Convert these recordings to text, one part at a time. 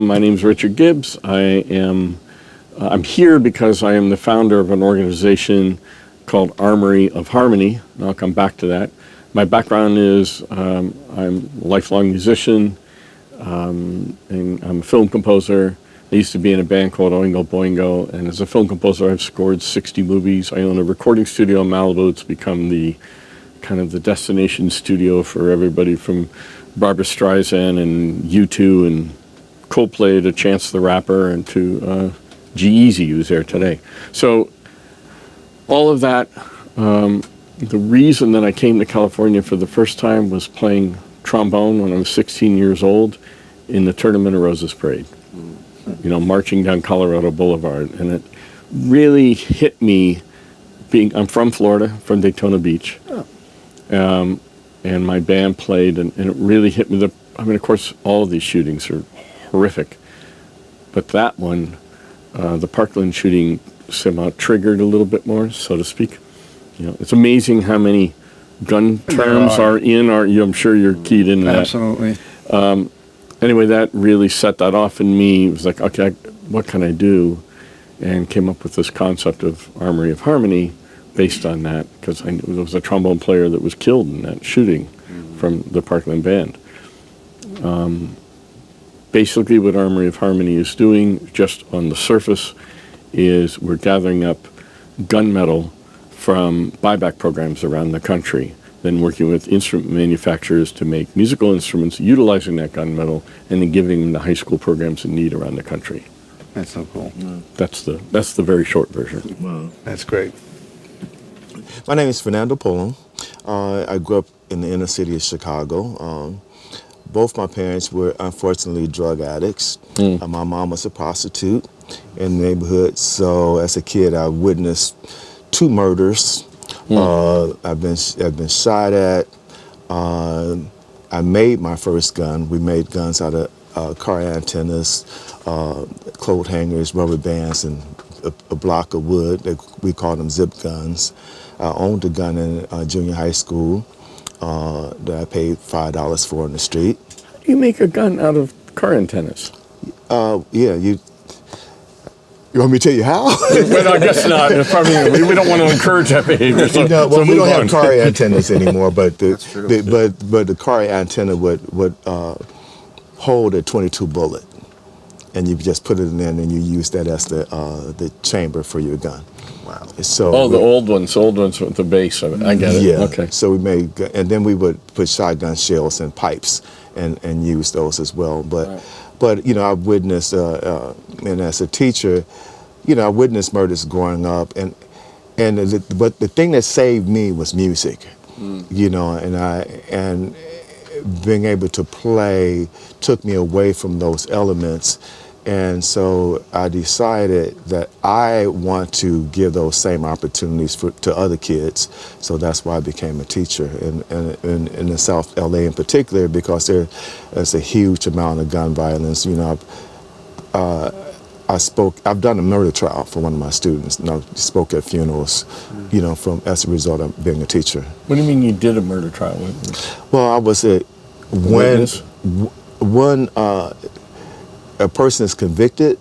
My name's Richard Gibbs. I'm here because I am the founder of an organization called Armory of Harmony, and I'll come back to that. My background is I'm a lifelong musician, and I'm a film composer. I used to be in a band called Oingo Boingo, and as a film composer, I've scored 60 movies. I own a recording studio in Malibu. It's become the kind of the destination studio for everybody from Barbra Streisand and U2 and Coldplay to Chance the Rapper and to G-Eazy, who's there today. So all of that, the reason that I came to California for the first time was playing trombone when I was 16 years old in the Tournament of Roses parade, marching down Colorado Boulevard. And it really hit me I'm from Florida, from Daytona Beach. Oh. And my band played, and it really hit me. Of course, all of these shootings are horrific, but that one, the Parkland shooting, somehow triggered a little bit more, so to speak. It's amazing how many gun terms are in our. I'm sure you're keyed into that. Absolutely. Anyway, that really set that off in me. It was like, okay, what can I do? And came up with this concept of Armory of Harmony based on that, because I knew there was a trombone player that was killed in that shooting from the Parkland band. Basically, what Armory of Harmony is doing, just on the surface, is we're gathering up gunmetal from buyback programs around the country, then working with instrument manufacturers to make musical instruments utilizing that gunmetal, and then giving them the high school programs in need around the country. That's so cool. Wow. That's the very short version. Wow. That's great. My name is Fernando Polo. I grew up in the inner city of Chicago. Both my parents were unfortunately drug addicts. My mom was a prostitute in the neighborhood, so as a kid I witnessed 2 murders. I've been shot at. I made my first gun. We made guns out of car antennas, coat hangers, rubber bands, and a block of wood. We called them zip guns. I owned a gun in junior high school that I paid $5 for in the street. How do you make a gun out of car antennas? Yeah, you want me to tell you how? Well, I guess not. Probably, we don't want to encourage that behavior. So, well, we don't on. have car antennas anymore, but true. but the car antenna would hold a .22 bullet, and you just put it in there, and then you use that as the chamber for your gun. Wow. So the old ones with the base of it. I get it. Yeah. Okay. So we made, and then we would put shotgun shells and pipes and use those as well. But I've witnessed, and as a teacher, I witnessed murders growing up, but the thing that saved me was music. And being able to play took me away from those elements. And so I decided that I want to give those same opportunities to other kids. So that's why I became a teacher in the South LA in particular, because there's a huge amount of gun violence. I've done a murder trial for one of my students, and I spoke at funerals, as a result of being a teacher. What do you mean you did a murder trial? Well, I was when a person is convicted,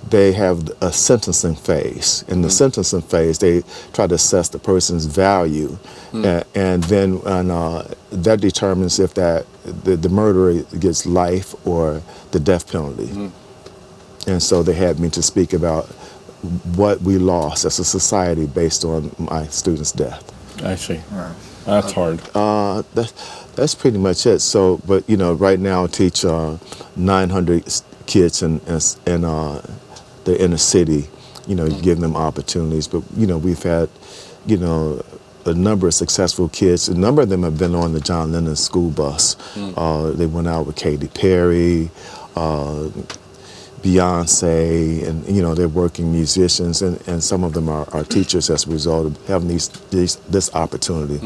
they have a sentencing phase. In the sentencing phase, they try to assess the person's value, and then that determines if the murderer gets life or the death penalty. And so they had me to speak about what we lost as a society based on my student's death. I see. Wow. That's hard. That's pretty much it. So, but right now I teach 900 kids in the inner city, give them opportunities. But, we've had, a number of successful kids. A number of them have been on the John Lennon school bus. They went out with Katy Perry, Beyonce, and they're working musicians, and some of them are teachers as a result of having this opportunity.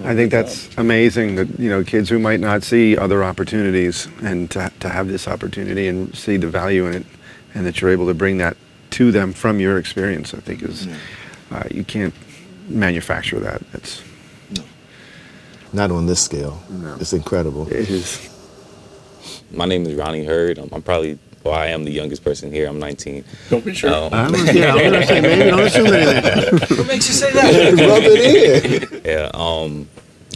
I think that's amazing that kids who might not see other opportunities, and to have this opportunity and see the value in it, and that you're able to bring that to them from your experience, I think is you can't manufacture that. That's not on this scale. No. It's incredible. It is. My name is Ronnie Hurd. I'm probably, well, I am the youngest person here. I'm 19. Don't be sure. I'm gonna say maybe don't assume anything. What makes you say that? Rub it in. Yeah.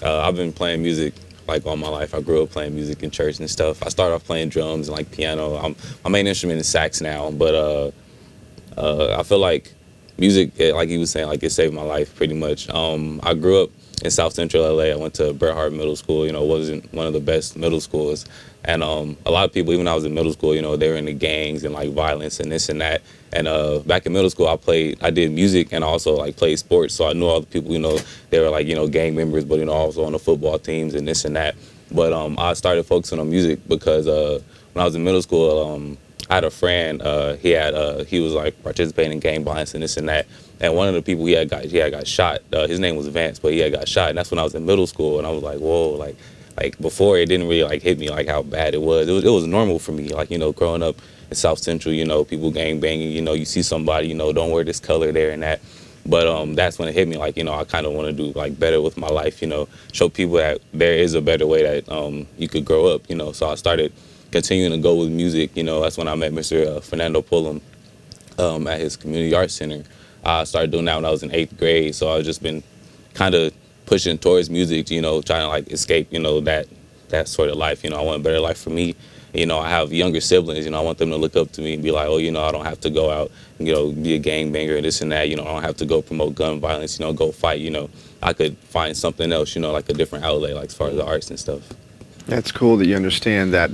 I've been playing music like all my life. I grew up playing music in church and stuff. I started off playing drums and like piano. My main instrument is sax now, but I feel like music, like he was saying, like it saved my life pretty much. I grew up in South Central LA. I went to Bret Hart Middle School. You know, it wasn't one of the best middle schools. And a lot of people, even when I was in middle school, you know, they were into gangs and like violence and this and that. And back in middle school, I did music and I also like played sports. So I knew all the people, you know, they were like, you know, gang members, but, you know, also on the football teams and this and that. But I started focusing on music because when I was in middle school, I had a friend, he was like participating in gang violence and this and that. And one of the people he had got shot. His name was Vance, but he had got shot. And that's when I was in middle school. And I was like, whoa, like before it didn't really like hit me like how bad it was. It was normal for me, like, you know, growing up in South Central, you know, people gang banging, you know, you see somebody, you know, don't wear this color there and that. But that's when it hit me, like, you know, I kind of want to do like better with my life, you know, show people that there is a better way that you could grow up, you know. So I started continuing to go with music, you know. That's when I met Mr. Fernando Pullum at his community arts center. I started doing that when I was in 8th grade, so I've just been kind of pushing towards music, you know, trying to like escape, you know, that sort of life. You know, I want a better life for me. You know, I have younger siblings, you know, I want them to look up to me and be like, oh, you know, I don't have to go out and, you know, be a gangbanger and this and that. You know, I don't have to go promote gun violence, you know, go fight, you know. I could find something else, you know, like a different outlet, like as far as the arts and stuff. That's cool that you understand that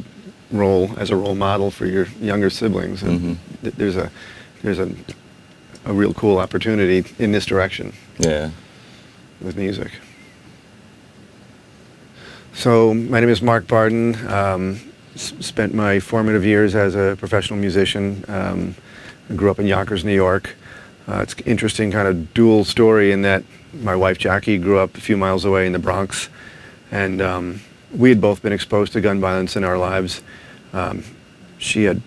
role as a role model for your younger siblings. And there's a real cool opportunity in this direction. Yeah. With music. So my name is Mark Barden. Spent my formative years as a professional musician. I grew up in Yonkers, New York. It's an interesting kind of dual story in that my wife Jackie grew up a few miles away in the Bronx, and we had both been exposed to gun violence in our lives. She had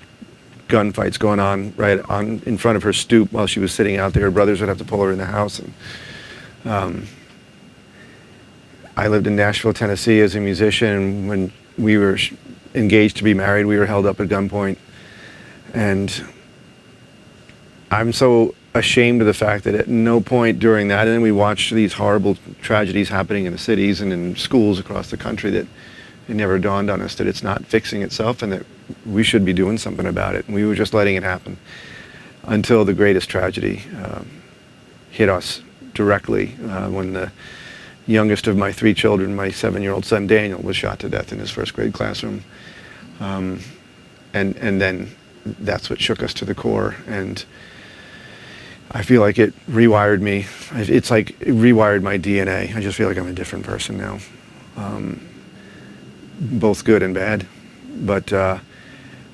gunfights going on right on in front of her stoop while she was sitting out there. Her brothers would have to pull her in the house. And I lived in Nashville, Tennessee as a musician, and when we were engaged to be married, we were held up at gunpoint. And I'm so ashamed of the fact that at no point during that, and then we watched these horrible tragedies happening in the cities and in schools across the country, that it never dawned on us that it's not fixing itself and that we should be doing something about it. And we were just letting it happen until the greatest tragedy hit us directly when the youngest of my 3 children, my 7-year-old son Daniel, was shot to death in his 1st grade classroom. And then that's what shook us to the core. And I feel like it rewired me. It's like it rewired my DNA. I just feel like I'm a different person now. Both good and bad, but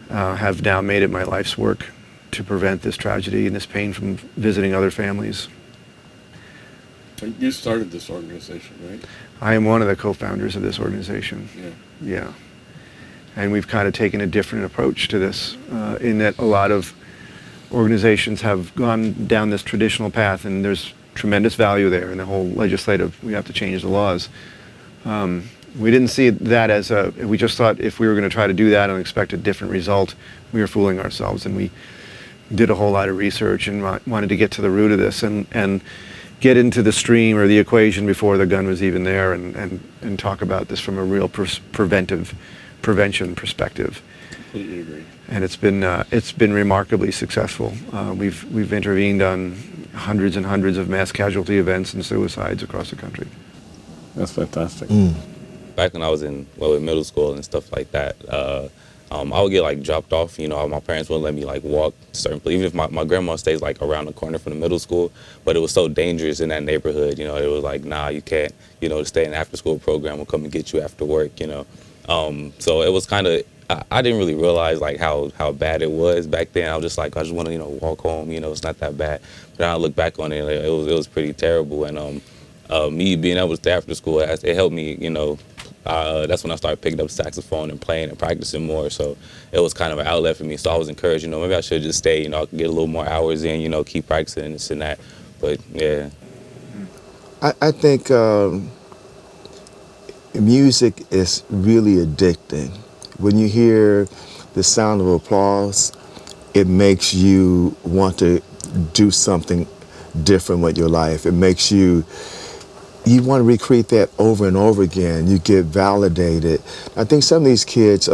have now made it my life's work to prevent this tragedy and this pain from visiting other families. You started this organization, right? I am one of the co-founders of this organization. Yeah. And we've kind of taken a different approach to this in that a lot of organizations have gone down this traditional path, and there's tremendous value there in the whole legislative, we have to change the laws. We didn't see that as we just thought if we were going to try to do that and expect a different result, we were fooling ourselves. And we did a whole lot of research and wanted to get to the root of this and get into the stream or the equation before the gun was even there, and talk about this from a real prevention perspective. Completely agree. And it's been remarkably successful. We've intervened on hundreds and hundreds of mass casualty events and suicides across the country. That's fantastic. Back when I was in middle school and stuff like that, I would get like dropped off. You know, my parents wouldn't let me like walk certain places, even if my grandma stays like around the corner from the middle school. But it was so dangerous in that neighborhood. You know, it was like, nah, you can't. You know, to stay in the after school program will come and get you after work. You know, so it was kind of. I didn't really realize like how bad it was back then. I was just like, I just want to walk home. You know, it's not that bad. But then I look back on it, it was pretty terrible. And me being able to stay after school, it helped me. You know. That's when I started picking up saxophone and playing and practicing more. So it was kind of an outlet for me. So I was encouraged, maybe I should just stay, I could get a little more hours in, keep practicing and this and that. But yeah. I think music is really addicting. When you hear the sound of applause, it makes you want to do something different with your life. It makes you want to recreate that over and over again. You get validated. I think some of these kids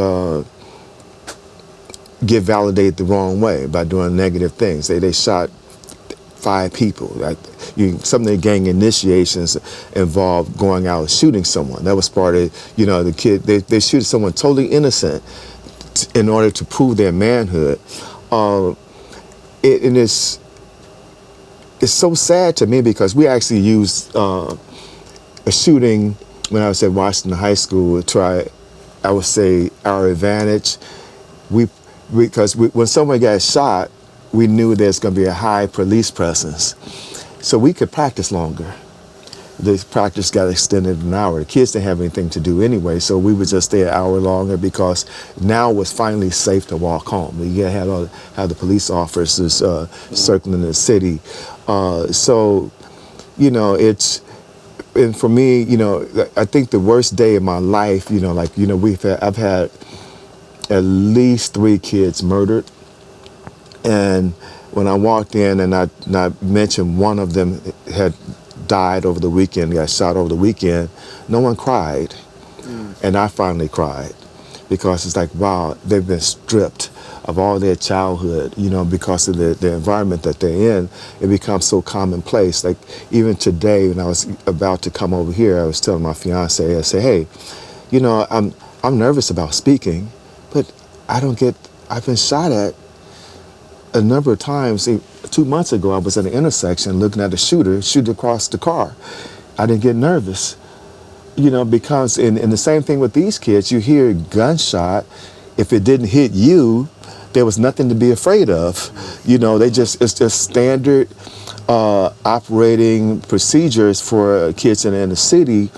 get validated the wrong way by doing negative things. They shot 5 people. Some of the gang initiations involved going out and shooting someone. That was part of, the kid. They shoot someone totally innocent in order to prove their manhood. It's so sad to me because we actually used a shooting when I was at Washington High School to try, I would say, our advantage. Because when someone got shot, we knew there's going to be a high police presence. So we could practice longer. The practice got extended an hour. The kids didn't have anything to do anyway, so we would just stay an hour longer because now it was finally safe to walk home. You had the police officers circling the city. And for me, I think the worst day of my life, I've had at least 3 kids murdered. And when I walked in and I mentioned one of them had died over the weekend, got shot over the weekend, no one cried. And I finally cried because it's like, wow, they've been stripped of all their childhood, because of the environment that they're in. It becomes so commonplace. Like even today when I was about to come over here, I was telling my fiance, I said, hey, I'm nervous about speaking, but I've been shot at a number of times. 2 months ago, I was at an intersection looking at a shooter shoot across the car. I didn't get nervous, because in the same thing with these kids, you hear a gunshot. If it didn't hit you, there was nothing to be afraid of. It's just standard operating procedures for kids in the city.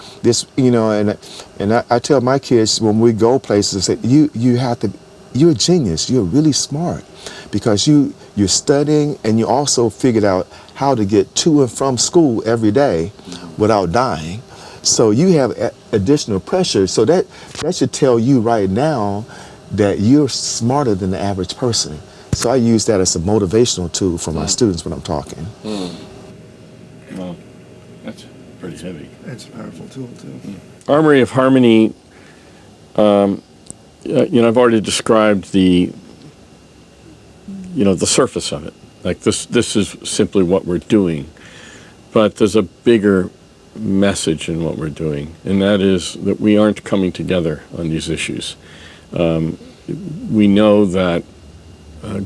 And I tell my kids when we go places, I say, you're a genius. You're really smart because you're studying and you also figured out how to get to and from school every day without dying. So you have additional pressure. So that should tell you right now that you're smarter than the average person. So I use that as a motivational tool for my students when I'm talking. Well, that's pretty heavy. It's a powerful tool too. Armory of Harmony, I've already described the surface of it. Like this is simply what we're doing. But there's a bigger message in what we're doing, and that is that we aren't coming together on these issues. We know that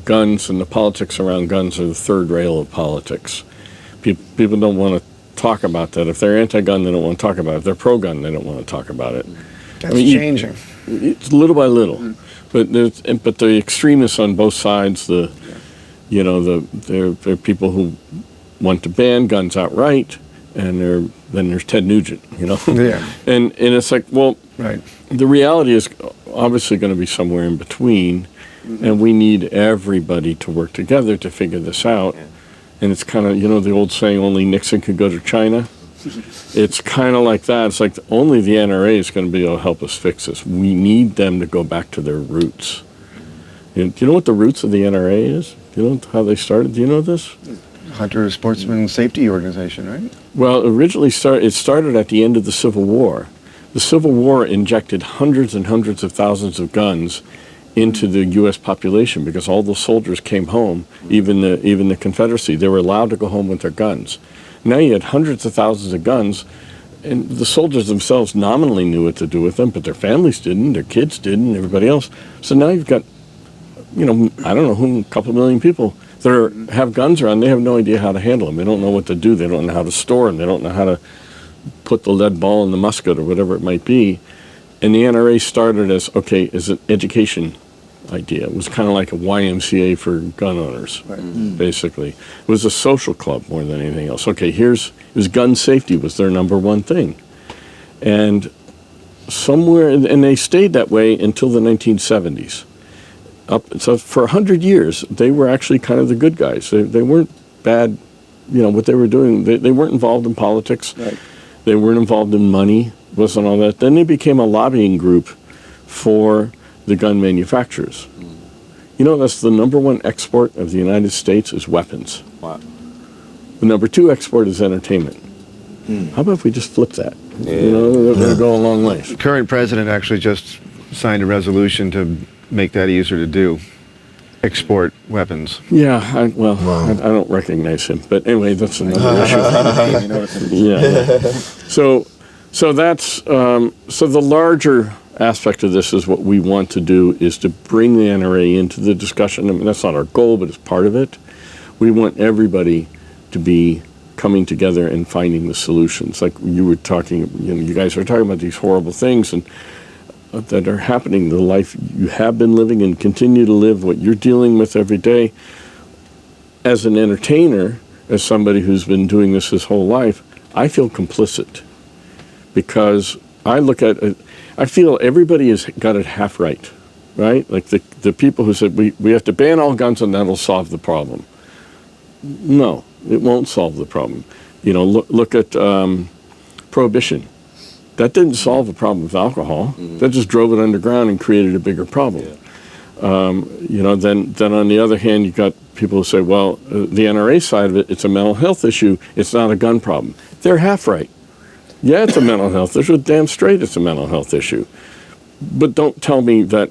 guns and the politics around guns are the third rail of politics. People don't want to talk about that. If they're anti-gun, they don't want to talk about it. If they're pro-gun, they don't want to talk about it. That's changing. It's little by little, but the extremists on both sides. There are people who want to ban guns outright, and then there's Ted Nugent. Yeah. And it's like, well, right. The reality is obviously going to be somewhere in between, and we need everybody to work together to figure this out. Yeah. And it's kind of, the old saying, only Nixon could go to China. It's kind of like that. It's like only the NRA is going to be able to help us fix this. We need them to go back to their roots. Do you know what the roots of the NRA is? Do you know how they started? Do you know this? Hunter Sportsman Safety Organization, right? Well, originally it started at the end of the Civil War. The Civil War injected hundreds and hundreds of thousands of guns into the U.S. population because all the soldiers came home, even the Confederacy. They were allowed to go home with their guns. Now you had hundreds of thousands of guns, and the soldiers themselves nominally knew what to do with them, but their families didn't, their kids didn't, everybody else. So now you've got, I don't know, a couple million people that have guns around. They have no idea how to handle them. They don't know what to do. They don't know how to store them. They don't know how to put the lead ball in the musket or whatever it might be. And the NRA started as an education idea. It was kind of like a YMCA for gun owners, basically. It was a social club more than anything else. It was gun safety was their number one thing. And they stayed that way until the 1970s. So for 100 years, they were actually kind of the good guys. They weren't bad, what they were doing. They weren't involved in politics. Right. They weren't involved in money, wasn't all that. Then they became a lobbying group for the gun manufacturers. You know, that's the number one export of the United States is weapons. Wow. The number two export is entertainment. How about if we just flip that? Yeah. You know, that would go a long way. The current president actually just signed a resolution to make that easier to do. Export weapons. Yeah, I don't recognize him, but anyway, that's another issue. Yeah. So that's so the larger aspect of this is what we want to do is to bring the NRA into the discussion. I mean, that's not our goal, but it's part of it. We want everybody to be coming together and finding the solutions. Like you were talking, you guys are talking about these horrible things and that are happening, the life you have been living and continue to live, what you're dealing with every day. As an entertainer, as somebody who's been doing this his whole life, I feel complicit because I look at it, I feel everybody has got it half right? Like the people who said we have to ban all guns and that'll solve the problem. No, it won't solve the problem. You know, look at prohibition. That didn't solve the problem with alcohol. That just drove it underground and created a bigger problem. You know, then on the other hand, you've got people who say, well, the NRA side of it, it's a mental health issue. It's not a gun problem. They're half right. Yeah, it's a mental health issue. Damn straight it's a mental health issue. But don't tell me that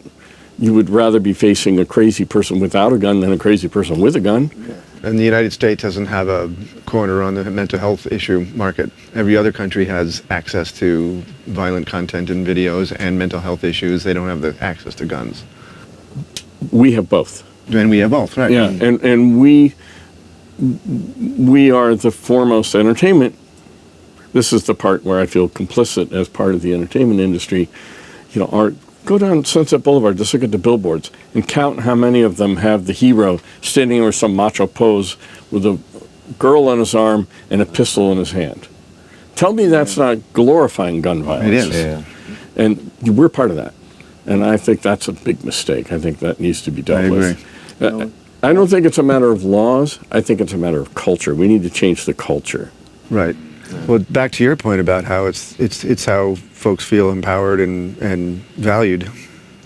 you would rather be facing a crazy person without a gun than a crazy person with a gun. And the United States doesn't have a corner on the mental health issue market. Every other country has access to violent content and videos and mental health issues. They don't have the access to guns. We have both. And we have both, right? Yeah, and we are the foremost entertainment. This is the part where I feel complicit as part of the entertainment industry. You know, go down Sunset Boulevard, just look at the billboards, and count how many of them have the hero standing over some macho pose with a girl on his arm and a pistol in his hand. Tell me that's not glorifying gun violence. It is. Yeah. And we're part of that. And I think that's a big mistake. I think that needs to be dealt with. I don't think it's a matter of laws. I think it's a matter of culture. We need to change the culture. Right. Well, back to your point about how it's how folks feel empowered and valued.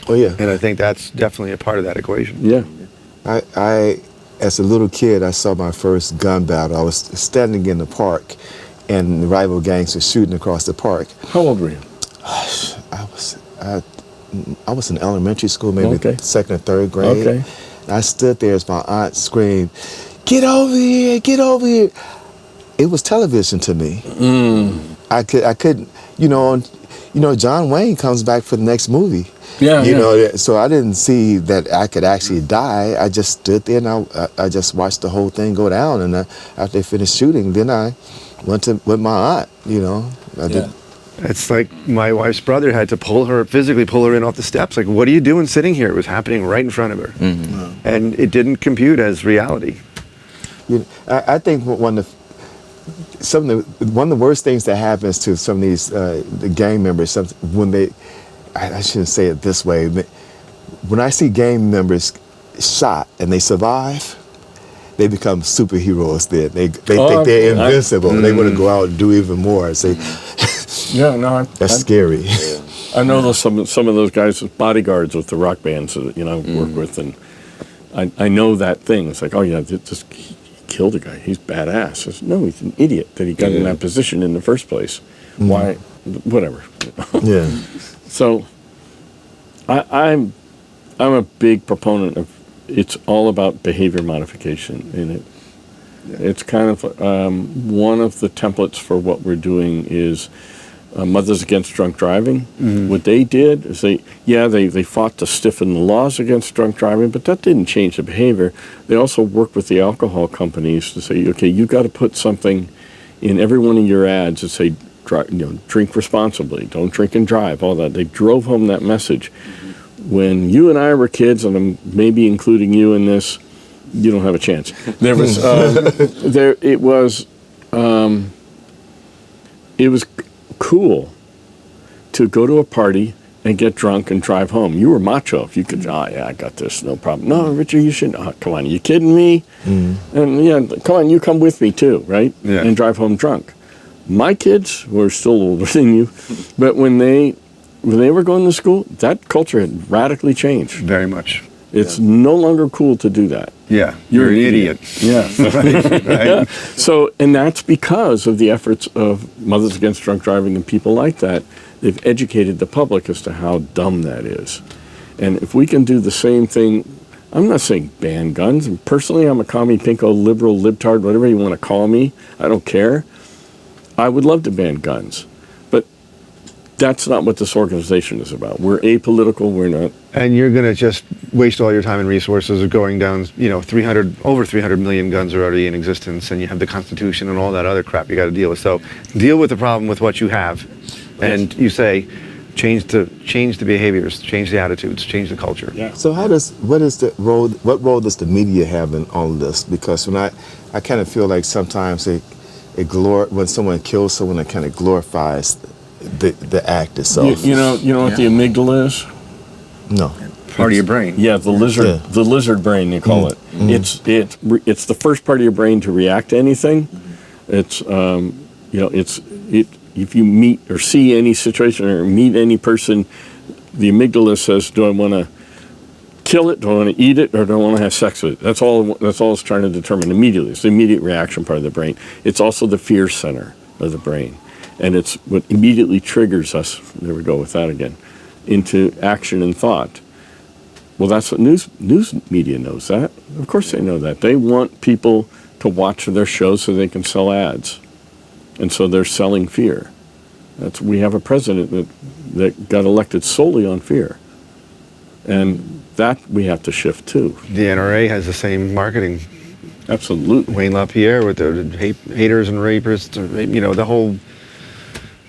Oh yeah. And I think that's definitely a part of that equation. Yeah. I as a little kid, I saw my first gun battle. I was standing in the park, and the rival gangs were shooting across the park. How old were you? I was in elementary school, maybe second or third grade. Okay. And I stood there as my aunt screamed, "Get over here! Get over here!" It was television to me. I couldn't, you know, John Wayne comes back for the next movie. Yeah. You know, so I didn't see that I could actually die. I just stood there and I just watched the whole thing go down. And after they finished shooting, then I went with my aunt, you know. I did. It's like my wife's brother had to physically pull her in off the steps. Like, what are you doing sitting here? It was happening right in front of her. And it didn't compute as reality. You know, I think one of the worst things that happens to some of these the gang members, when they, I shouldn't say it this way, but when I see gang members shot and they survive, they become superheroes. Then they think they're invincible. They want to go out and do even more. Say, that's scary. I know some of those guys as bodyguards with the rock bands that work with, and I know that thing. It's like, oh yeah, he killed a guy. He's badass. Says, no, he's an idiot that he got in that position in the first place. Why? Whatever. Yeah. So I'm a big proponent of it's all about behavior modification in it. It's kind of one of the templates for what we're doing is Mothers Against Drunk Driving. What they did is they fought to stiffen the laws against drunk driving, but that didn't change the behavior. They also worked with the alcohol companies to say, okay, you've got to put something in every one of your ads that say, drink responsibly, don't drink and drive, all that. They drove home that message. When you and I were kids, and I'm maybe including you in this, you don't have a chance. There was, it was cool to go to a party and get drunk and drive home. You were macho. If you could, I got this, no problem. No, Richard, you shouldn't. Oh, come on, are you kidding me? And come on, you come with me too, right? Yeah. And drive home drunk. My kids were still older than you, but when they when they were going to school, that culture had radically changed. Very much. It's no longer cool to do that. Yeah. You're an an idiot. Yeah. Right. Yeah. So, and that's because of the efforts of Mothers Against Drunk Driving and people like that. They've educated the public as to how dumb that is. And if we can do the same thing, I'm not saying ban guns. And personally, I'm a commie, pinko, liberal, libtard, whatever you want to call me. I don't care. I would love to ban guns. But that's not what this organization is about. We're apolitical. We're not. And you're going to just waste all your time and resources of going down, over 300 million guns are already in existence, and you have the Constitution and all that other crap you got to deal with. So deal with the problem with what you have. And you say, change the behaviors, change the attitudes, change the culture. Yeah. So what role does the media have in all of this? Because when I kind of feel like sometimes when someone kills someone, it kind of glorifies the act itself. You know what the amygdala is? No. Part of your brain. Yeah, the lizard brain, they call it. It's the first part of your brain to react to anything. It's if you meet or see any situation or meet any person, the amygdala says, do I want to kill it, do I want to eat it, or do I want to have sex with it? That's all it's trying to determine immediately. It's the immediate reaction part of the brain. It's also the fear center of the brain. And it's what immediately triggers us, there we go with that again, into action and thought. Well, that's what news media knows that. Of course they know that. They want people to watch their shows so they can sell ads. And so they're selling fear. We have a president that got elected solely on fear. And that we have to shift too. The NRA has the same marketing. Absolutely. Wayne LaPierre with the haters and rapists, the whole,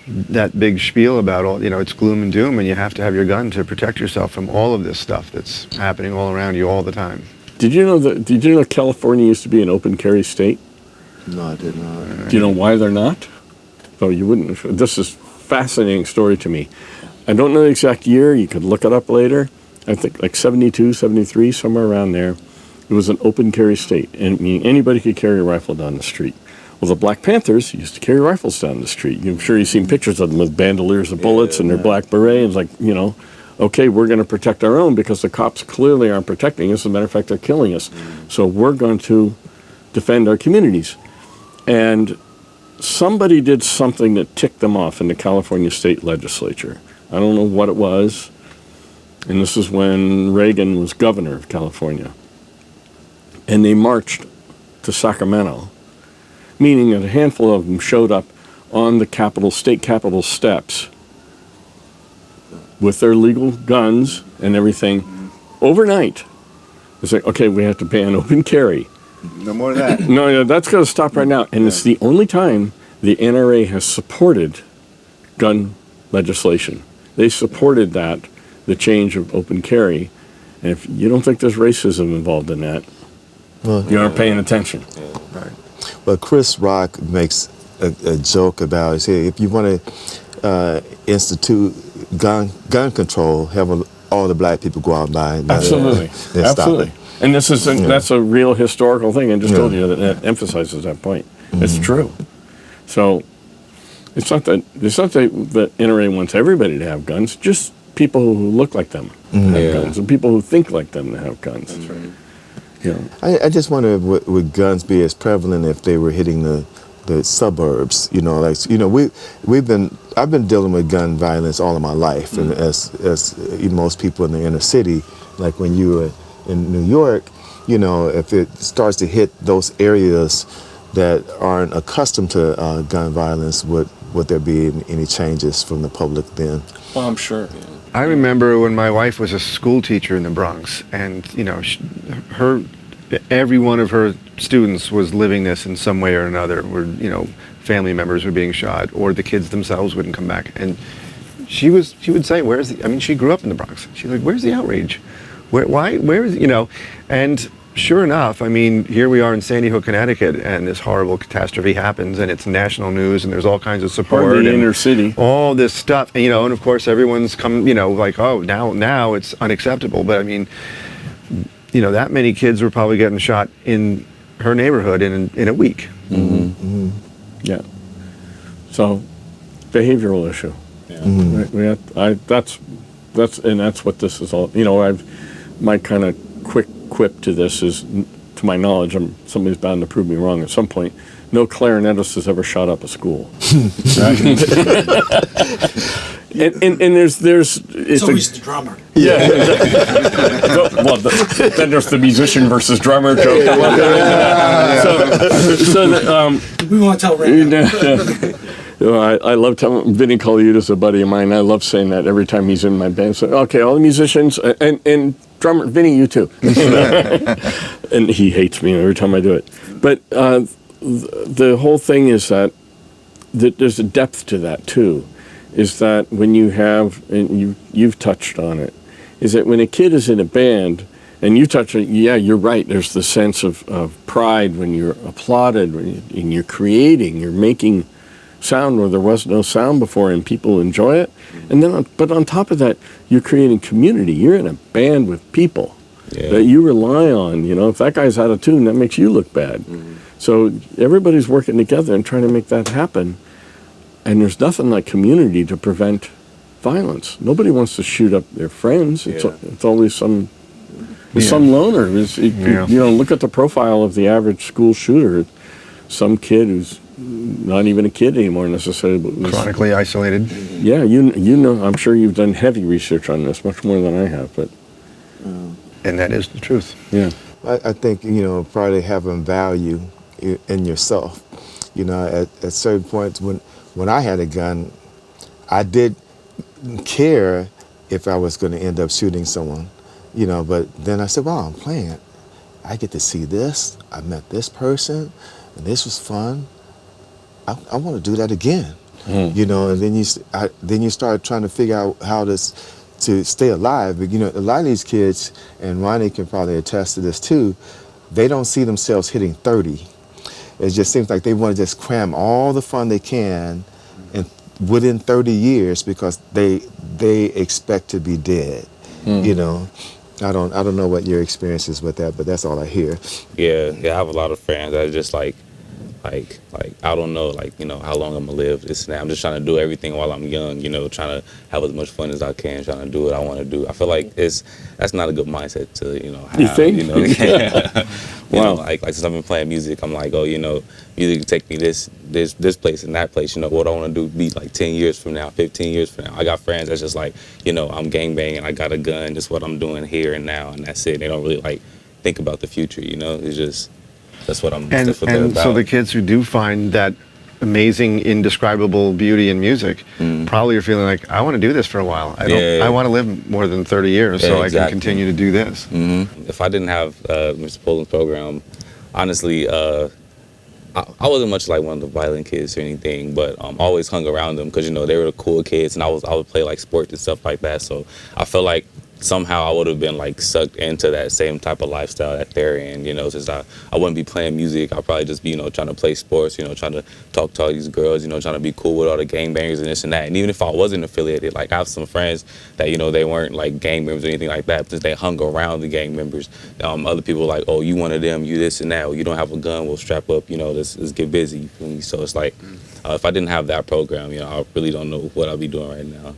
that big spiel about all, it's gloom and doom, and you have to have your gun to protect yourself from all of this stuff that's happening all around you all the time. Did you know California used to be an open carry state? No, I did not. Do you know why they're not? Oh, you wouldn't. This is a fascinating story to me. I don't know the exact year. You could look it up later. I think like 72, 73, somewhere around there. It was an open carry state, and meaning anybody could carry a rifle down the street. Well, the Black Panthers used to carry rifles down the street. I'm sure you've seen pictures of them with bandoliers of bullets and their black berets. It's like, okay, we're going to protect our own because the cops clearly aren't protecting us. As a matter of fact, they're killing us. So we're going to defend our communities. And somebody did something that ticked them off in the California state legislature. I don't know what it was. And this is when Reagan was governor of California. And they marched to Sacramento, meaning that a handful of them showed up on the state capitol steps with their legal guns and everything overnight. It's like, okay, we have to ban open carry. No more of that. No, that's going to stop right now. And it's the only time the NRA has supported gun legislation. They supported the change of open carry. And if you don't think there's racism involved in that, you aren't paying attention. Right. Well, Chris Rock makes a joke about, say, if you want to institute gun control, have all the black people go out and buy it. Absolutely. Absolutely. And that's a real historical thing. I just told you that emphasizes that point. It's true. So it's not that the NRA wants everybody to have guns, just people who look like them have guns, and people who think like them to have guns. That's right. I just wonder would guns be as prevalent if they were hitting the suburbs? I've been dealing with gun violence all of my life, and as most people in the inner city, like when you were in New York, if it starts to hit those areas that aren't accustomed to gun violence, would there be any changes from the public then? Well, I'm sure. I remember when my wife was a school teacher in the Bronx, and every one of her students was living this in some way or another, where family members were being shot, or the kids themselves wouldn't come back. And she would say, she grew up in the Bronx. She's like, where's the outrage? Where is and sure enough, here we are in Sandy Hook, Connecticut, and this horrible catastrophe happens, and it's national news, and there's all kinds of support. Or the and inner city. all this stuff, and of course everyone's come, like, oh, now it's unacceptable. But that many kids were probably getting shot in her neighborhood in a week. Yeah. So, behavioral issue. That's what this is all. My kind of quick quip to this is, to my knowledge, somebody's bound to prove me wrong at some point. No clarinetist has ever shot up a school. Right? and there's it's always the drummer. Yeah. Well, then there's the musician versus drummer joke. We won't tell Ray. I love telling Vinny Colaiuta's a buddy of mine. I love saying that every time he's in my band. So, okay, all the musicians and drummer Vinny, you too. And he hates me every time I do it. But the whole thing is that there's a depth to that too. Is that when you have, and you've touched on it, is that when a kid is in a band, and you touch it, yeah, you're right. There's the sense of pride when you're applauded, and you're creating, you're making sound where there was no sound before, and people enjoy it. And then, but on top of that, you're creating community. You're in a band with people that you rely on. If that guy's out of tune, that makes you look bad. So everybody's working together and trying to make that happen. And there's nothing like community to prevent violence. Nobody wants to shoot up their friends. It's always some loner. Look at the profile of the average school shooter. Some kid who's not even a kid anymore necessarily, but chronically isolated. Yeah, I'm sure you've done heavy research on this, much more than I have, but and that is the truth. Yeah, I think probably having value in yourself. At certain points when I had a gun, I did care if I was going to end up shooting someone, but then I said, wow, I'm playing. I get to see this. I met this person, and this was fun. I want to do that again, and then you start trying to figure out how to stay alive. But a lot of these kids, and Ronnie can probably attest to this too, they don't see themselves hitting 30. It just seems like they want to just cram all the fun they can, and within 30 years because they expect to be dead. I don't know what your experience is with that, but that's all I hear. Yeah, I have a lot of friends that are just like I don't know, how long I'm gonna live. This and that. I'm just trying to do everything while I'm young, trying to have as much fun as I can, trying to do what I want to do. I feel like that's not a good mindset to have. You think? Wow. Like since I've been playing music, I'm like, music can take me this place and that place. What I want to do be like 10 years from now, 15 years from now. I got friends that's just like, I'm gangbanging, I got a gun, just what I'm doing here and now, and that's it. They don't really think about the future. It's just. That's what I'm. And so the kids who do find that amazing, indescribable beauty in music probably are feeling like, I want to do this for a while. I want to live more than 30 years so I can continue to do this. Mm-hmm. If I didn't have Mr. Poland's program, honestly, I wasn't much like one of the violent kids or anything, but I always hung around them because they were the cool kids, and I would play like sports and stuff like that. So I felt like somehow I would have been sucked into that same type of lifestyle that they're in, since I wouldn't be playing music. I'd probably just be, trying to play sports, trying to talk to all these girls, trying to be cool with all the gangbangers and this and that. And even if I wasn't affiliated, I have some friends that, they weren't gang members or anything like that, but they hung around the gang members. Other people were like, oh, you one of them, you this and that, or you don't have a gun, we'll strap up, let's get busy. You feel me? So it's if I didn't have that program, I really don't know what I'll be doing right now.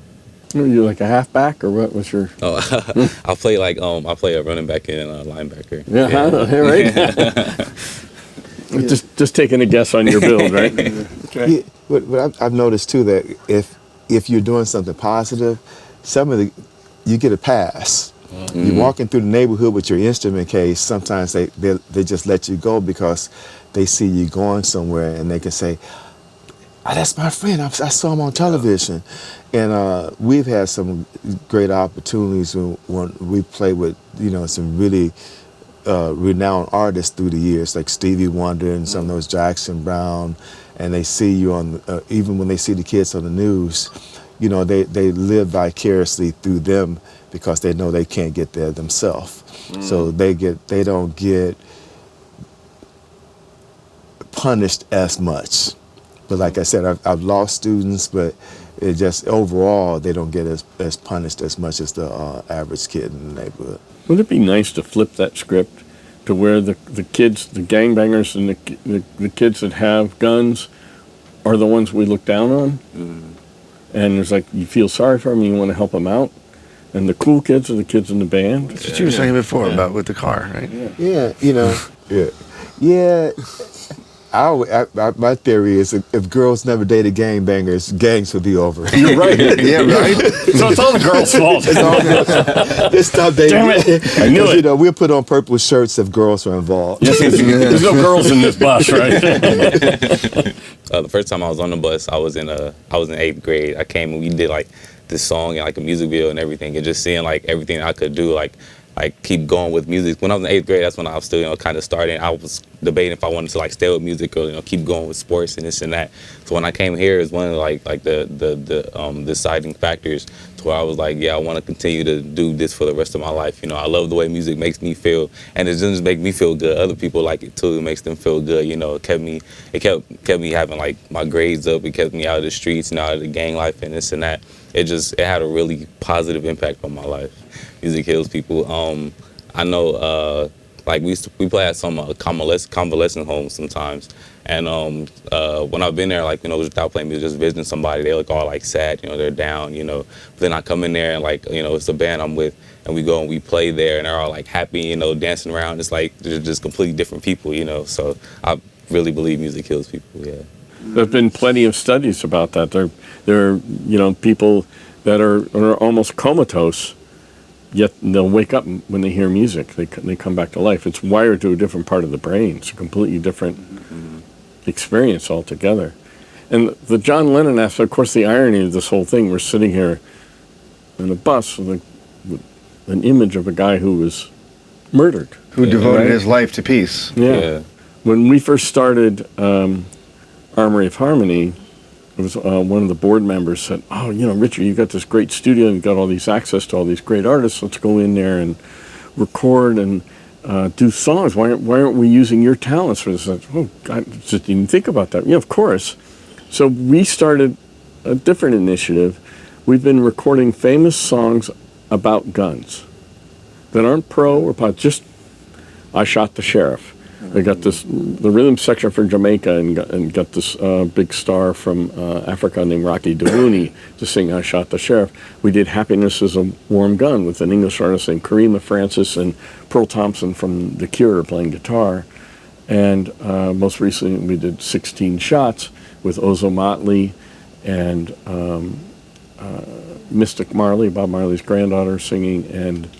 Were you like a halfback, or what was your? Oh, I play I play a running back and a linebacker. Yeah. Right. Just taking a guess on your build, right? Okay. Yeah, but I've noticed too that if you're doing something positive, you get a pass. Mm-hmm. You're walking through the neighborhood with your instrument case. Sometimes they just let you go because they see you going somewhere, and they can say, oh, that's my friend. I saw him on television. And we've had some great opportunities when we play with, some really renowned artists through the years, like Stevie Wonder and some of those Jackson Brown. And they see you even when they see the kids on the news, they live vicariously through them because they know they can't get there themselves. So they don't get punished as much. But like I said, I've lost students, but it just overall they don't get as punished as much as the average kid in the neighborhood. Wouldn't it be nice to flip that script to where the kids, the gangbangers, and the kids that have guns are the ones we look down on, and there's like you feel sorry for them, and you want to help them out. And the cool kids are the kids in the band. That's what you were saying before about with the car, right? Yeah, you know. Yeah. My theory is if girls never dated gangbangers, gangs would be over. You're right. Yeah, right. So it's all the girls' fault. This stuff, they, Damn it. I knew it. You know, we'll put on purple shirts if girls are involved. Yes, there's no girls in this bus, right? The first time I was on the bus, I was in 8th grade. I came and we did like this song and like a music video and everything, and just seeing like everything I could do, like keep going with music. When I was in 8th grade, that's when I was still, kind of starting. I was debating if I wanted to stay with music or keep going with sports and this and that. So when I came here, it was one of the deciding factors to where I was like, yeah, I want to continue to do this for the rest of my life. I love the way music makes me feel, and it doesn't just make me feel good. Other people like it too. It makes them feel good. It kept me having like my grades up. It kept me out of the streets, out of the gang life and this and that. It had a really positive impact on my life. Music heals people. I know, we play at some convalescent homes sometimes, and when I've been there, without playing music, just visiting somebody, they look all sad, they're down, But then I come in there and it's the band I'm with, and we go and we play there, and they're all happy, dancing around. It's like they're just completely different people, So I really believe music heals people. Yeah. There've been plenty of studies about that. There are people that are almost comatose, yet they'll wake up when they hear music. They come back to life. It's wired to a different part of the brain. It's a completely different experience altogether. And the John Lennon aspect, of course, the irony of this whole thing, we're sitting here in a bus with an image of a guy who was murdered. Who devoted his life to peace. Yeah. When we first started Armory of Harmony, it was one of the board members said, "Oh, Richard, you've got this great studio, and you've got all these access to all these great artists. Let's go in there and record and do songs. Why aren't we using your talents for this?" I said, "Oh, I just didn't think about that." Yeah, of course. So we started a different initiative. We've been recording famous songs about guns that aren't pro or pop, just "I Shot the Sheriff." They got the rhythm section from Jamaica and got this big star from Africa named Rocky Devooney to sing "I Shot the Sheriff." We did "Happiness is a Warm Gun" with an English artist named Karima Francis and Pearl Thompson from The Cure playing guitar. And most recently we did "16 Shots" with Ozo Motley and Mystic Marley, Bob Marley's granddaughter, singing.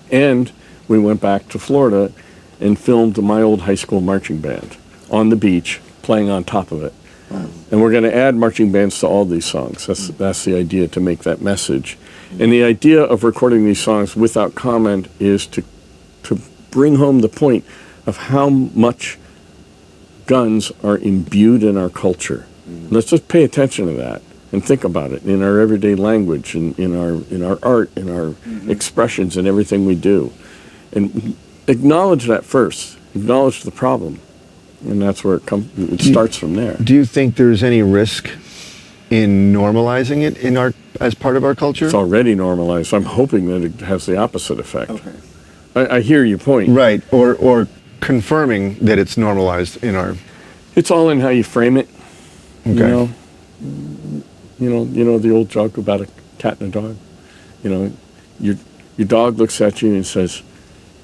And we went back to Florida and filmed my old high school marching band on the beach, playing on top of it. Wow. And we're going to add marching bands to all these songs. That's the idea, to make that message. And the idea of recording these songs without comment is to bring home the point of how much guns are imbued in our culture. Let's just pay attention to that and think about it in our everyday language, in our art, in our expressions, and everything we do. And acknowledge that first. Acknowledge the problem, and that's where it starts from there. Do you think there's any risk in normalizing it as part of our culture? It's already normalized. I'm hoping that it has the opposite effect. Okay. I hear your point. Right, or confirming that it's normalized in our. It's all in how you frame it. Okay. You know the old joke about a cat and a dog. Your dog looks at you and says,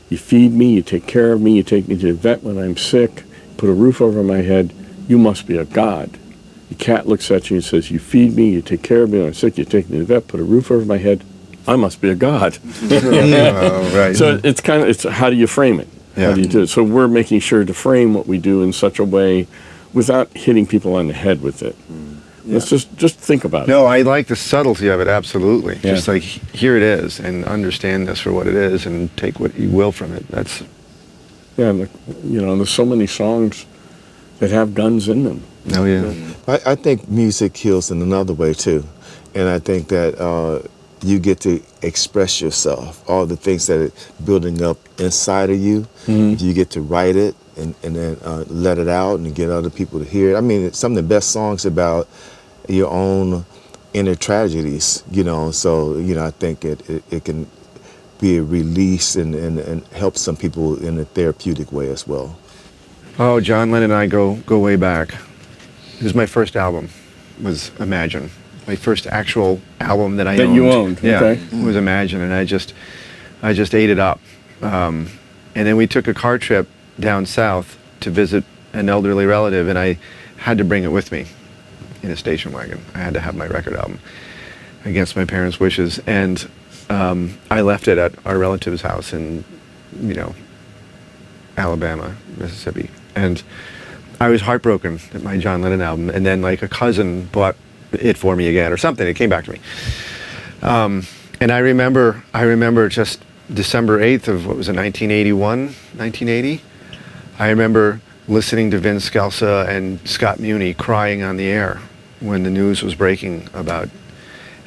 "You feed me, you take care of me, you take me to the vet when I'm sick, put a roof over my head, you must be a god." The cat looks at you and says, "You feed me, you take care of me when I'm sick, you take me to the vet, put a roof over my head, I must be a god." Right. So it's how do you frame it? Yeah. How do you do it? So we're making sure to frame what we do in such a way without hitting people on the head with it. Yeah. Let's just think about it. No, I like the subtlety of it, absolutely. Yeah. Just like, here it is, and understand this for what it is, and take what you will from it. That's. Yeah, and there's so many songs that have guns in them. Oh, yeah. I think music heals in another way, too. And I think that you get to express yourself, all the things that are building up inside of you. Mm-hmm. You get to write it and then let it out and get other people to hear it. I mean, some of the best songs about your own inner tragedies, so, I think it can be a release and help some people in a therapeutic way as well. Oh, John Lennon and I go way back. It was my first album, was Imagine. my first actual album that I That owned. you owned, Yeah, okay. was Imagine, and I just ate it up. And then we took a car trip down south to visit an elderly relative, and I had to bring it with me in a station wagon. I had to have my record album against my parents' wishes, and I left it at our relative's house in, Alabama, Mississippi, and I was heartbroken at my John Lennon album, and then like a cousin bought it for me again or something. It came back to me, and I remember just December 8th of, what was it, 1980. I remember listening to Vince Scelsa and Scott Muni crying on the air when the news was breaking about,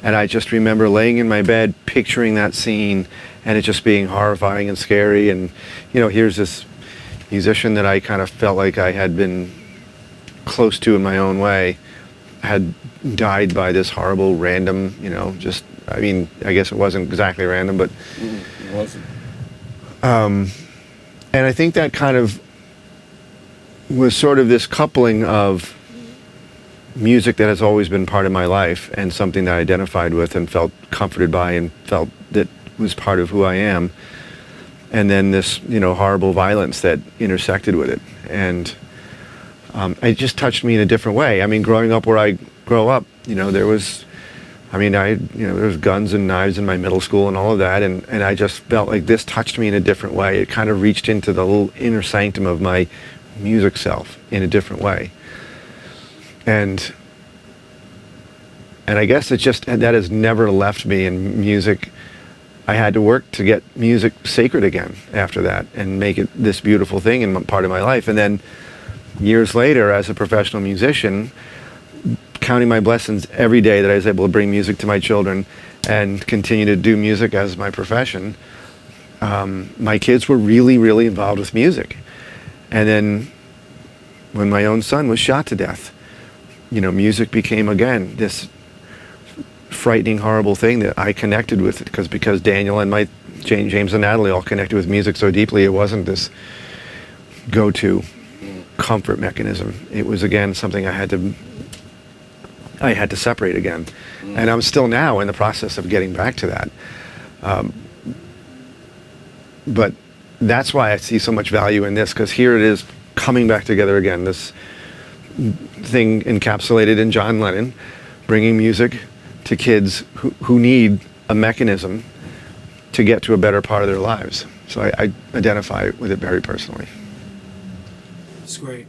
and I just remember laying in my bed picturing that scene and it just being horrifying and scary, and here's this musician that I kind of felt like I had been close to in my own way had died by this horrible random, I guess it wasn't exactly random, but It wasn't. and I think that kind of was sort of this coupling of music that has always been part of my life and something that I identified with and felt comforted by and felt that was part of who I am, and then this horrible violence that intersected with it, and it just touched me in a different way. I mean, growing up where I grew up, there was, there was guns and knives in my middle school and all of that, and I just felt like this touched me in a different way. It kind of reached into the little inner sanctum of my music self in a different way, and I guess that has never left me. In music, I had to work to get music sacred again after that and make it this beautiful thing in part of my life. And then years later, as a professional musician, counting my blessings every day that I was able to bring music to my children and continue to do music as my profession, my kids were really, really involved with music. And then when my own son was shot to death, music became, again, this frightening, horrible thing that I connected with, because Daniel and James and Natalie all connected with music so deeply. It wasn't this go-to comfort mechanism. It was, again, something I had to separate again, and I'm still now in the process of getting back to that. But that's why I see so much value in this, because here it is coming back together again. This thing encapsulated in John Lennon, bringing music to kids who need a mechanism to get to a better part of their lives. So I identify with it very personally. It's great.